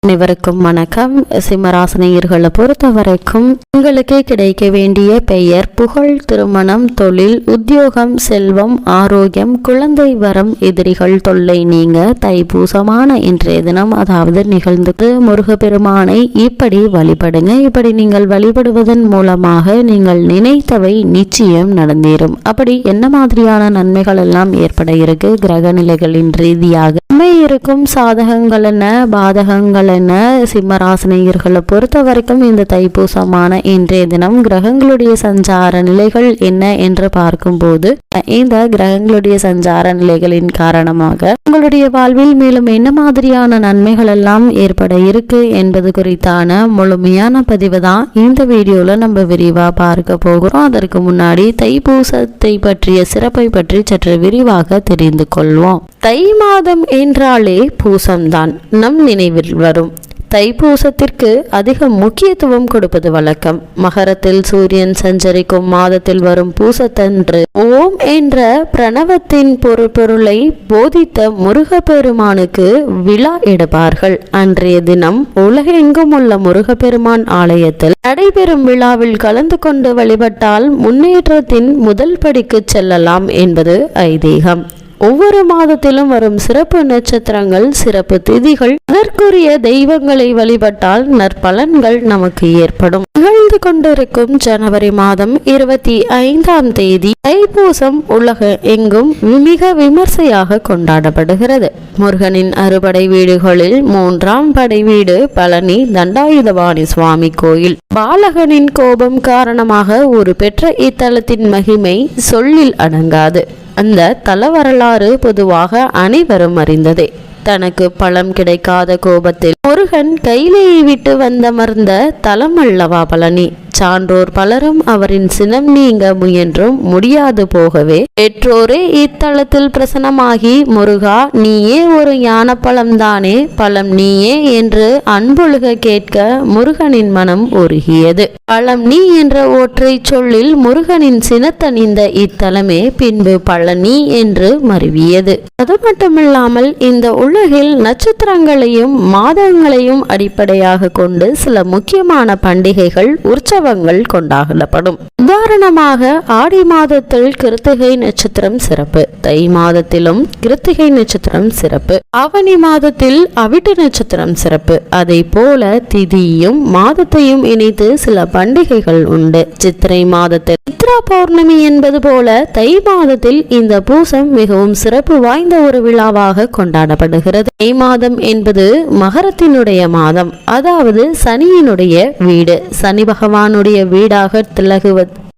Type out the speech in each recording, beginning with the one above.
அனைவருக்கும் வணக்கம். சிம்மராசினியர்களை பொறுத்த வரைக்கும் உங்களுக்கு கிடைக்க வேண்டிய பெயர், புகழ், திருமணம், தொழில், உத்தியோகம், செல்வம், ஆரோக்கியம், குழந்தை வரம், எதிரிகள் தொல்லை நீங்க தைப்பூசமான இன்றைய தினம் அதாவது நிகழ்ந்தது முருகப்பெருமானை இப்படி வழிபடுங்க. இப்படி நீங்கள் வழிபடுவதன் மூலமாக நீங்கள் நினைத்தவை நிச்சயம் நடந்தேறும். அப்படி என்ன மாதிரியான நன்மைகள் எல்லாம் ஏற்பட இருக்கு கிரக நிலைகளின் ரீதியாக இருக்கும் சாதகங்கள் என்ன, பாதகங்கள் என்ன, சிம்மராசினியர்களை பொறுத்த வரைக்கும் இந்த தைப்பூசமான இன்றைய தினம் கிரகங்களுடைய சஞ்சார நிலைகள் என்ன என்று பார்க்கும்போது இந்த கிரகங்களுடைய சஞ்சார நிலைகளின் காரணமாக உங்களுடைய வாழ்வில் மேலும் என்ன மாதிரியான நன்மைகள் எல்லாம் ஏற்பட இருக்கு என்பது குறித்தான முழுமையான பதிவு தான் இந்த வீடியோல நம்ம விரிவா பார்க்க போகிறோம். அதற்கு முன்னாடி தைப்பூசத்தை பற்றிய சிறப்பை பற்றி சற்று விரிவாக தெரிந்து கொள்வோம். தை மாதம் என்றாலே பூசம்தான் நம் நினைவில் வரும். தைப்பூசத்திற்கு அதிக முக்கியத்துவம் கொடுப்பது வழக்கம். மகரத்தில் சூரியன் சஞ்சரிக்கும் மாதத்தில் வரும் பூசத்தன்று ஓம் என்ற பிரணவத்தின் பொருளை போதித்த முருகப்பெருமானுக்கு விழா எடுப்பார்கள். அன்றைய தினம் உலகெங்கும் உள்ள முருகப்பெருமான் ஆலயத்தில் நடைபெறும் விழாவில் கலந்து கொண்டு வழிபட்டால் முன்னேற்றத்தின் முதல் படிக்கு செல்லலாம் என்பது ஐதீகம். ஒவ்வொரு மாதத்திலும் வரும் சிறப்பு நட்சத்திரங்கள், சிறப்பு திதிகள், அதற்குரிய தெய்வங்களை வழிபட்டால் நற்பலன்கள் நமக்கு ஏற்படும். நிகழ்ந்து கொண்டிருக்கும் ஜனவரி மாதம் 25ஆம் தேதி தைப்பூசம் உலக எங்கும் மிக விமர்சையாக கொண்டாடப்படுகிறது. முருகனின் அறுபடை வீடுகளில் 3ஆம் படை வீடு பழனி தண்டாயுதபாணி சுவாமி கோயில். பாலகனின் கோபம் காரணமாக ஒரு பெற்ற இத்தலத்தின் மகிமை சொல்லில் அடங்காது. அந்த தல வரலாறு பொதுவாக அனைவரும் அறிந்ததே. தனக்கு பழம் கிடைக்காத கோபத்தில் முருகன் கையிலேயே விட்டு வந்தமர்ந்த தலம் அல்லவா பழனி. சான்றோர் பலரும் அவரின் சினம் நீங்க முயன்றும் முடியாது போகவே பெற்றோரே இத்தலத்தில் பிரசனமாகி, முருகா நீயே ஒரு ஞான பழம்தானே, பழம் நீயே என்று அன்பொழுக கேட்க முருகனின் மனம் உருகியது. பழம் நீ என்ற ஒற்றை சொல்லில் முருகனின் சினத்தணிந்த இத்தலமே பின்பு பழனி என்று மருவியது. அது மட்டுமில்லாமல் இந்த உலகில் நட்சத்திரங்களையும் மாதங்களையும் அடிப்படையாக கொண்டு சில முக்கியமான பண்டிகைகள், உற்சவங்கள் கொண்டாடப்படும். உதாரணமாக ஆடி மாதத்தில் கிருத்திகை நட்சத்திரம் சிறப்பு, தை மாதத்திலும் கிருத்திகை நட்சத்திரம் சிறப்பு, ஆவணி மாதத்தில் அவிட்ட நட்சத்திரம் சிறப்பு. அதை போல திதியும் மாதத்தையும் இணைத்து சில பண்டிகைகள் உண்டு. சித்திரை மாதத்தில் சித்ரா பௌர்ணமி என்பது போல தை மாதத்தில் இந்த பூசம் மிகவும் சிறப்பு வாய்ந்த ஒரு விழாவாக கொண்டாடப்படுகிறது. தை மாதம் என்பது மகரத்தினுடைய மாதம், அதாவது சனியினுடைய வீடு. சனி பகவானுடைய வீடாக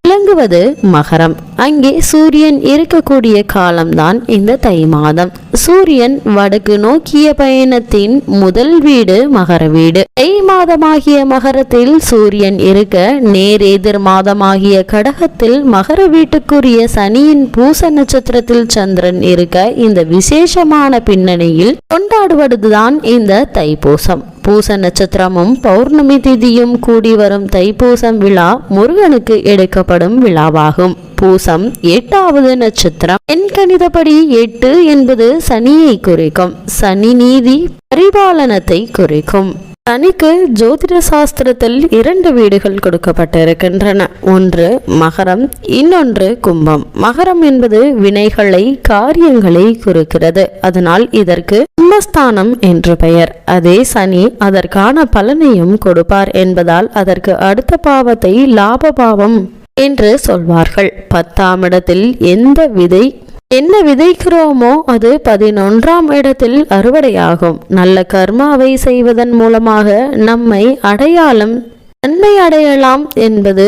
விளங்குவது மகரம். அங்கே சூரியன் இருக்கக்கூடிய காலம்தான் இந்த தை மாதம். சூரியன் வடக்கு நோக்கிய பயணத்தின் முதல் வீடு மகர வீடு. தை மாதமாகிய மகரத்தில் சூரியன் இருக்க, நேர் எதிர் மாதமாகிய கடகத்தில் மகர வீட்டுக்குரிய சனியின் பூச நட்சத்திரத்தில் சந்திரன் இருக்க, இந்த விசேஷமான பின்னணியில் கொண்டாடுவதுதான் இந்த தைப்பூசம். பூச நட்சத்திரமும் பௌர்ணமி திதியும் கூடி வரும் தைப்பூசம் விழா முருகனுக்கு எடுக்கப்படும் விழாவாகும். பூசம் 8வது நட்சத்திரம். எண் கணிதப்படி 8 என்பது சனியை குறிக்கும். சனி நீதி பரிபாலனத்தை குறிக்கும். சனிக்கு ஜோதிட சாஸ்திரத்தில் 2 வீடுகள் கொடுக்கப்பட்டிருக்கின்றன. ஒன்று மகரம், இன்னொன்று கும்பம். மகரம் என்பது வினைகளை, காரியங்களை குறிக்கிறது. அதனால் இதற்கு கும்பஸ்தானம் என்று பெயர். அதே சனி அதற்கான பலனையும் கொடுப்பார் என்பதால் அதற்கு அடுத்த பாவத்தை லாப பாவம் என்று சொல்வார்கள். 10ஆம் இடத்தில் என்ன விதைக்கிறோமோ அது 11ஆம் இடத்தில் அறுவடையாகும். நல்ல கர்மாவை செய்வதன் மூலமாக நம்மை நன்மை அடையலாம் என்பது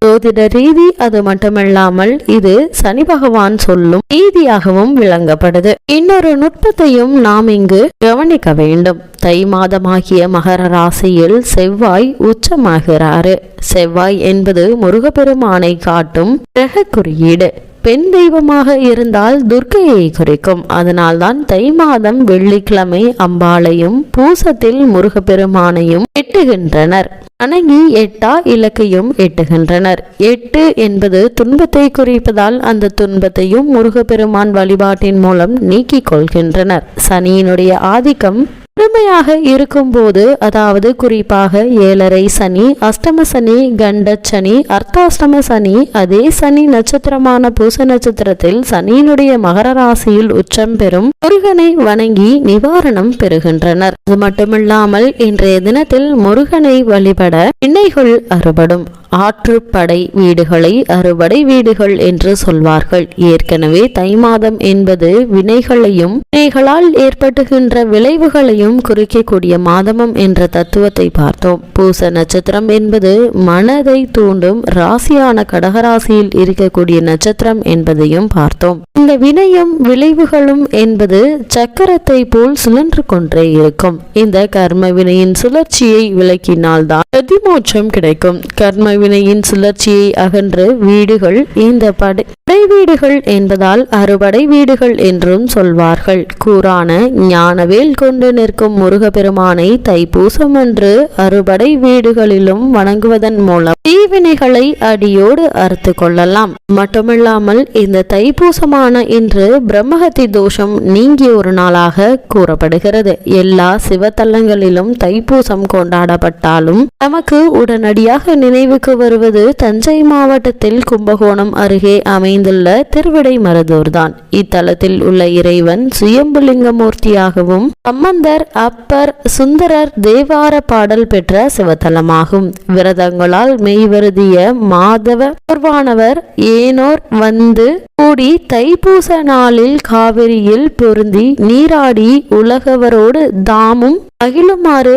ஜோதிட ரீதி. அது மட்டுமல்லாமல் இது சனி பகவான் சொல்லும் ரீதியாகவும் விளங்கப்படுது. இன்னொரு நுட்பத்தையும் நாம் இங்கு கவனிக்க வேண்டும். தை மாதமாகிய மகர ராசியில் செவ்வாய் உச்சமாகிறாரு. செவ்வாய் என்பது முருகப்பெருமானை காட்டும் கிரக குறியீடு. பெண் தெய்வமாக இருந்தால் துர்க்கையை குறிக்கும். அதனால்தான் தை மாதம் வெள்ளிக்கிழமை அம்பாளையும் பூசத்தில் முருகப்பெருமானையும் எட்டுகின்றனர். அணங்கி எட்டா இலக்கையும் எட்டுகின்றனர். 8 என்பது துன்பத்தை குறிப்பதால் அந்த துன்பத்தையும் முருகப்பெருமான் வழிபாட்டின் மூலம் நீக்கிக் கொள்கின்றனர். சனியினுடைய ஆதிக்கம் முழுமையாக இருக்கும்போது, அதாவது குறிப்பாக 7.5 சனி, அஷ்டம சனி, கண்ட சனி, அர்த்தாஷ்டம சனி, அதே சனி நட்சத்திரமான பூச நட்சத்திரத்தில் சனியினுடைய மகர ராசியில் உச்சம் பெறும் முருகனை வணங்கி நிவாரணம் பெறுகின்றனர். அது மட்டுமில்லாமல் இன்றைய தினத்தில் முருகனை வழிபட வினைகள் அறுபடும். ஆற்றுப்படை வீடுகளை அறுபடை வீடுகள் என்று சொல்வார்கள். ஏற்கனவே தை மாதம் என்பது வினைகளையும் வினைகளால் ஏற்பட்டுகின்ற விளைவுகளையும் குறிக்கக்கூடிய மாதமும் என்ற தத்துவத்தை பார்த்தோம். பூச நட்சத்திரம் என்பது மனதை தூண்டும் ராசியான கடகராசியில் இருக்கக்கூடிய நட்சத்திரம் என்பதையும் பார்த்தோம். இந்த வினையும் விளைவுகளும் என்பது சக்கரத்தை போல் சுழன்று கொண்டே இருக்கும். இந்த கர்ம வினையின் சுழற்சியை விளக்கினால்தான் பிரதிமோட்சம் கிடைக்கும். கர்ம வினையின் சுழற்சியை அகன்று வீடுகள் இந்த படை வீடுகள் என்பதால் அறுபடை வீடுகள் என்றும் சொல்வார்கள். கூறான ஞானவேல் கொண்டு நிற்கும் முருகப்பெருமானை தைப்பூசம் அன்று அறுபடை வீடுகளிலும் வணங்குவதன் மூலம் தீவினைகளை அடியோடு அறுத்து கொள்ளலாம். மட்டுமில்லாமல் இந்த தைப்பூசமான இன்று பிரம்மஹத்தி தோஷம் நீங்கிய ஒரு நாளாக கூறப்படுகிறது. எல்லா சிவத்தலங்களிலும் தைப்பூசம் கொண்டாடப்பட்டாலும் நமக்கு உடனடியாக நினைவுக்கு வருவது தஞ்சை மாவட்டத்தில் கும்பகோணம் அருகே அமைந்துள்ள திருவிடை மருதூர் தான். இத்தலத்தில் உள்ள இறைவன் சுயம்புலிங்கமூர்த்தியாகவும் சம்பந்தர், அப்பர், சுந்தரர் தேவார பாடல் பெற்ற சிவத்தலமாகும். விரதங்களால் மெய்வருதிய மாதவ பொர்வானவர் ஏனோர் வந்து கூடி தைப்பூச நாளில் காவிரியில் பொருந்தி நீராடி உலகவரோடு தாமும் மகிழுமாறு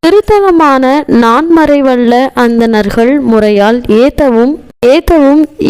திருத்தலமான நான்மறைவல்ல அந்தணர்கள் முறையால் ஏத்தவும்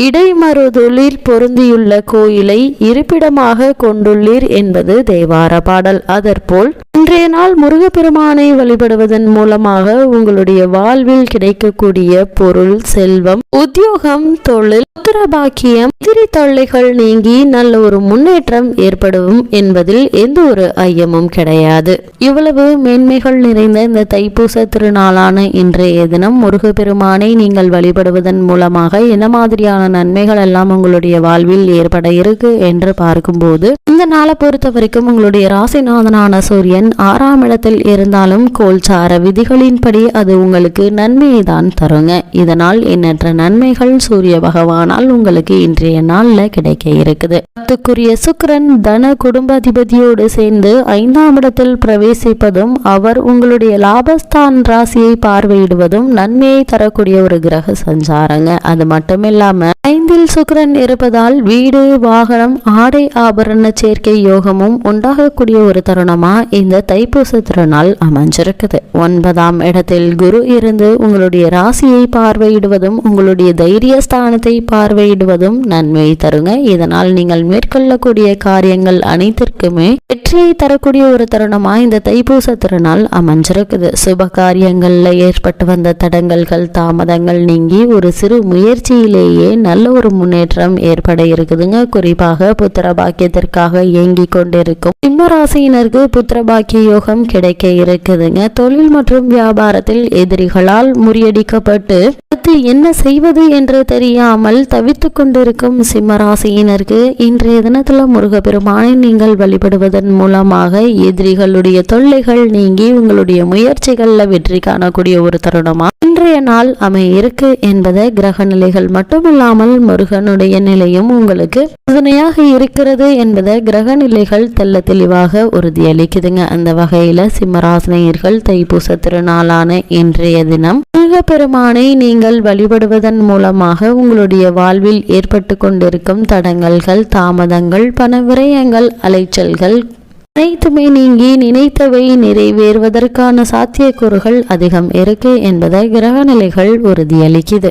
இடைமருதொழில் பொருந்தியுள்ள கோயிலை இருப்பிடமாக கொண்டுள்ளீர் என்பது தேவார பாடல். அதற்போல் இன்றைய நாள் முருகப்பெருமானை வழிபடுவதன் மூலமாக உங்களுடைய வாழ்வில் கிடைக்கக்கூடிய பொருள், செல்வம், உத்தியோகம், தொழில், புத்திரபாக்கியம், எதிரி தொல்லைகள் நீங்கி நல்ல ஒரு முன்னேற்றம் ஏற்படும் என்பதில் எந்த ஒரு ஐயமும் கிடையாது. இவ்வளவு மேன்மைகள் நிறைந்த இந்த தைப்பூச திருநாளான இன்றைய தினம் முருகப்பெருமானை நீங்கள் வழிபடுவதன் மூலமாக என்ன மாதிரியான நன்மைகள் எல்லாம் உங்களுடைய வாழ்வில் ஏற்பட இருக்கு என்று பார்க்கும்போது, இந்த நாளை பொறுத்த வரைக்கும் உங்களுடைய ராசிநாதனான சூரியன் 6ஆம் இடத்தில் இருந்தாலும் கோல்சார விதிகளின்படி அது உங்களுக்கு நன்மையை தான் தருங்க. இதனால் எண்ணற்ற நன்மைகள் சூரிய பகவானால் உங்களுக்கு இன்றைய நாள்ல கிடைக்க இருக்குது. பத்துக்குரிய சுக்கிரன் தன குடும்பாதிபதியோடு சேர்ந்து 5ஆம் இடத்தில் பிரவேசிப்பதும் அவர் உங்களுடைய லாபஸ்தான் ராசியை பார்வையிடுவதும் நன்மையை தரக்கூடிய ஒரு கிரக சஞ்சாரங்க. அது மட்டுமில்லாம 5இல் சுக்கிரன் இருப்பதால் வீடு, வாகனம், ஆடை ஆபரண சேர்க்கை யோகமும் உண்டாகக்கூடிய ஒரு தருணமா இந்த தைப்பூச திருநாள் அமைஞ்சிருக்குது. 9ஆம் இடத்தில் குரு இருந்து உங்களுடைய ராசியை பார்வையிடுவதும் உங்களுடைய தைரிய ஸ்தானத்தை பார்வையிடுவதும் நன்மை தருங்க. இதனால் நீங்கள் மேற்கொள்ளக்கூடிய காரியங்கள் அனைத்திற்குமே வெற்றியை தரக்கூடிய ஒரு தருணமா இந்த தைப்பூச திருநாள் அமைஞ்சிருக்குது. சுப காரியங்கள்ல ஏற்பட்டு வந்த தடங்கல்கள், தாமதங்கள் நீங்கி ஒரு சிறு முயற்சியிலேயே நல்ல ஒரு முன்னேற்றம் ஏற்பட இருக்குதுங்க. குறிப்பாக புத்திர பாக்கியத்திற்காக இயங்கி கொண்டிருக்கும் சிம்மராசியினருக்கு புத்திர பாக்கிய யோகம் கிடைக்க இருக்குதுங்க. தொழில் மற்றும் வியாபாரத்தில் எதிரிகளால் முறியடிக்கப்பட்டு என்ன செய்வது என்று தெரியாமல் தவித்து கொண்டிருக்கும் சிம்மராசியினருக்கு இன்றைய தினத்துல முருகப்பெருமானை நீங்கள் வழிபடுவதன் மூலமாக எதிரிகளுடைய தொல்லைகள் நீங்கி உங்களுடைய முயற்சிகள்ல வெற்றி காணக்கூடிய ஒரு தருணமா இன்றைய நாள் இருக்கு என்பதை கிரக நிலைகள் மட்டுமில்லாமல் முருகனுடைய நிலையும் உங்களுக்கு உறுதுணையாக இருக்கிறது என்பதை கிரக நிலைகள் தெல்ல தெளிவாக உறுதியளிக்குதுங்க. அந்த வகையில சிம்மராசினியர்கள் தைப்பூச திருநாளான இன்றைய தினம் முருகப்பெருமானை நீங்கள் வழிபடுவதன் மூலமாக உங்களுடைய வாழ்வில் ஏற்பட்டு கொண்டிருக்கும் தடங்கல்கள், தாமதங்கள், பண விரயங்கள், அலைச்சல்கள் அனைத்துமே நீங்கி நினைத்தவை நிறைவேறுவதற்கான சாத்தியக்கூறுகள் அதிகம் இருக்கு என்பதை கிரக நிலைகள் உறுதியளிக்குது.